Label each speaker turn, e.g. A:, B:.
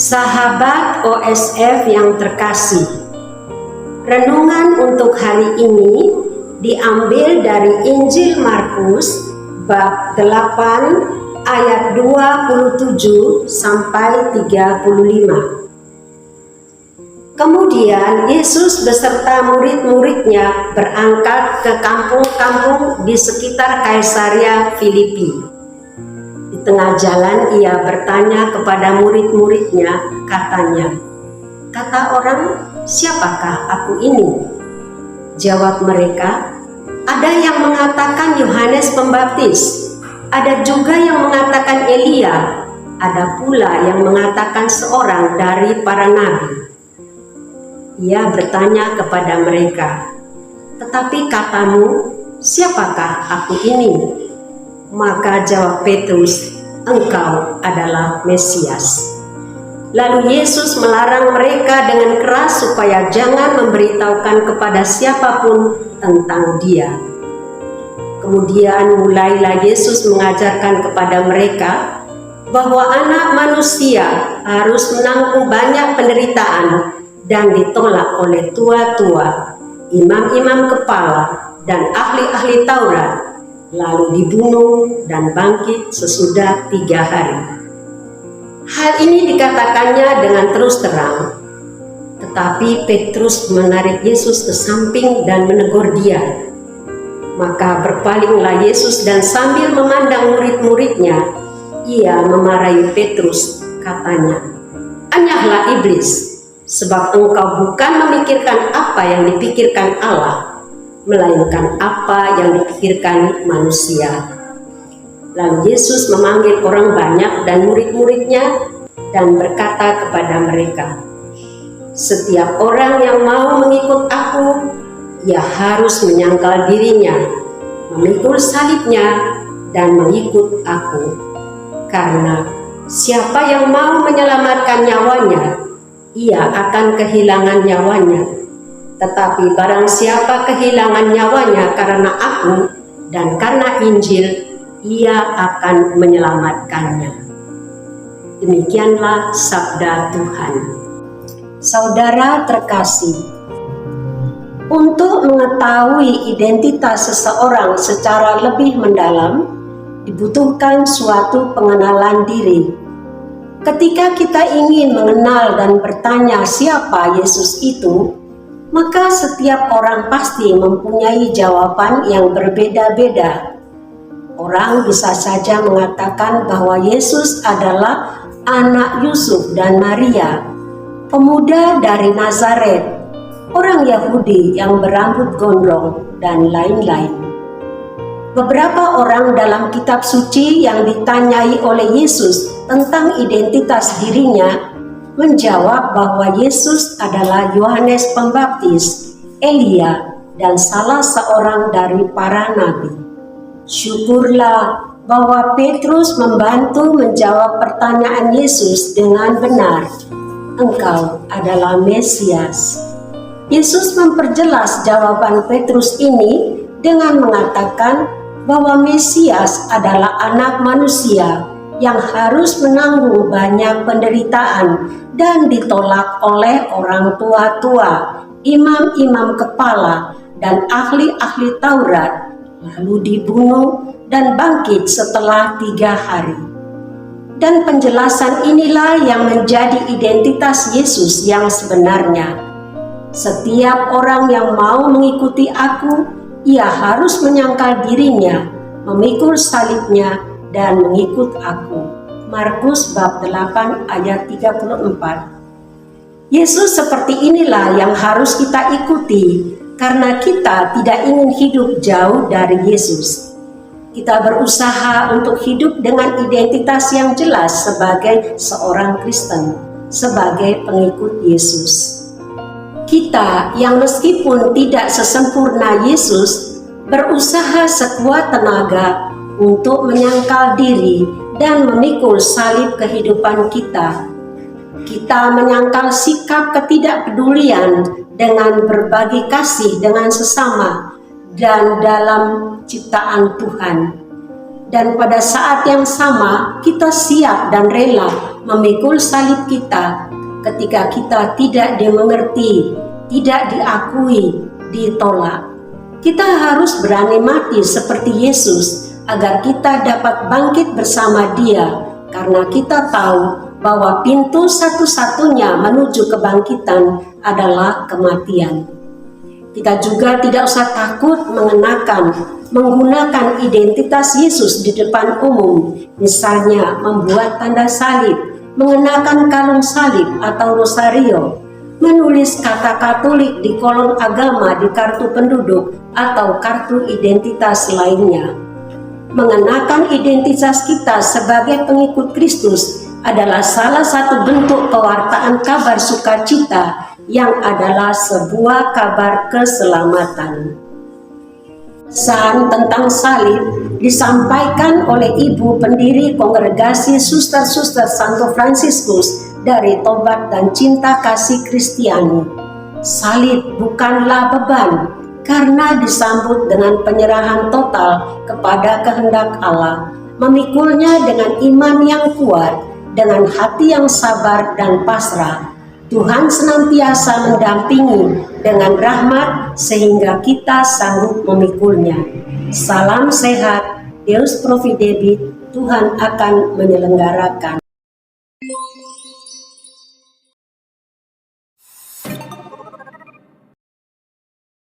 A: Sahabat OSF yang terkasih, renungan untuk hari ini diambil dari Injil Markus bab 8 ayat 27 sampai 35. Kemudian Yesus beserta murid-muridnya berangkat ke kampung-kampung di sekitar Kaisaria Filipi. Di tengah jalan ia bertanya kepada murid-muridnya, katanya, "Kata orang, siapakah aku ini?" Jawab mereka, "Ada yang mengatakan Yohanes Pembaptis, ada juga yang mengatakan Elia, ada pula yang mengatakan seorang dari para nabi." Ia bertanya kepada mereka, "Tetapi katamu, siapakah aku ini?" Maka jawab Petrus, "Engkau adalah Mesias." Lalu Yesus melarang mereka dengan keras supaya jangan memberitahukan kepada siapapun tentang Dia. Kemudian mulailah Yesus mengajarkan kepada mereka bahwa Anak Manusia harus menanggung banyak penderitaan dan ditolak oleh tua-tua, imam-imam kepala, dan ahli-ahli Taurat, lalu dibunuh dan bangkit sesudah 3 hari. Hal ini dikatakannya dengan terus terang, tetapi Petrus menarik Yesus ke samping dan menegur dia. Maka berpalinglah Yesus dan sambil memandang murid-muridnya, ia memarahi Petrus, katanya, "Anyahlah iblis, sebab engkau bukan memikirkan apa yang dipikirkan Allah, melainkan apa yang dipikirkan manusia." Lalu Yesus memanggil orang banyak dan murid-muridnya dan berkata kepada mereka, "Setiap orang yang mau mengikut aku, ia harus menyangkal dirinya, memikul salibnya, dan mengikut aku. Karena siapa yang mau menyelamatkan nyawanya, ia akan kehilangan nyawanya. Tetapi barang siapa kehilangan nyawanya karena aku dan karena Injil, ia akan menyelamatkannya." Demikianlah sabda Tuhan. Saudara terkasih, untuk mengetahui identitas seseorang secara lebih mendalam, dibutuhkan suatu pengenalan diri. Ketika kita ingin mengenal dan bertanya siapa Yesus itu, maka setiap orang pasti mempunyai jawaban yang berbeda-beda. Orang bisa saja mengatakan bahwa Yesus adalah anak Yusuf dan Maria, pemuda dari Nazaret, orang Yahudi yang berambut gondrong, dan lain-lain. Beberapa orang dalam kitab suci yang ditanyai oleh Yesus tentang identitas dirinya menjawab bahwa Yesus adalah Yohanes Pembaptis, Elia, dan salah seorang dari para nabi. Syukurlah bahwa Petrus membantu menjawab pertanyaan Yesus dengan benar. "Engkau adalah Mesias." Yesus memperjelas jawaban Petrus ini dengan mengatakan bahwa Mesias adalah anak manusia yang harus menanggung banyak penderitaan dan ditolak oleh orang tua-tua, imam-imam kepala, dan ahli-ahli Taurat, lalu dibunuh dan bangkit setelah 3 hari. Dan penjelasan inilah yang menjadi identitas Yesus yang sebenarnya. Setiap orang yang mau mengikuti aku, ia harus menyangkal dirinya, memikul salibnya, dan mengikut aku. Markus bab 8 ayat 34. Yesus seperti inilah yang harus kita ikuti, karena kita tidak ingin hidup jauh dari Yesus. Kita berusaha untuk hidup dengan identitas yang jelas sebagai seorang Kristen, sebagai pengikut Yesus. Kita yang meskipun tidak sesempurna Yesus, berusaha sekuat tenaga untuk menyangkal diri dan memikul salib kehidupan kita. Kita menyangkal sikap ketidakpedulian dengan berbagi kasih dengan sesama dan dalam ciptaan Tuhan. Dan pada saat yang sama, kita siap dan rela memikul salib kita ketika kita tidak dimengerti, tidak diakui, ditolak. Kita harus berani mati seperti Yesus agar kita dapat bangkit bersama Dia, karena kita tahu bahwa pintu satu-satunya menuju kebangkitan adalah kematian. Kita juga tidak usah takut menggunakan identitas Yesus di depan umum, misalnya membuat tanda salib, mengenakan kalung salib atau rosario, menulis kata Katolik di kolom agama di kartu penduduk atau kartu identitas lainnya. Mengenakan identitas kita sebagai pengikut Kristus adalah salah satu bentuk pewartaan kabar sukacita yang adalah sebuah kabar keselamatan. Pesan tentang salib disampaikan oleh ibu pendiri kongregasi Suster-Suster Santo Fransiskus dari Tobat dan Cinta Kasih Kristiani. Salib bukanlah beban, karena disambut dengan penyerahan total kepada kehendak Allah, memikulnya dengan iman yang kuat, dengan hati yang sabar dan pasrah. Tuhan senantiasa mendampingi dengan rahmat sehingga kita sanggup memikulnya. Salam sehat, Deus Providebit, Tuhan akan menyelenggarakan.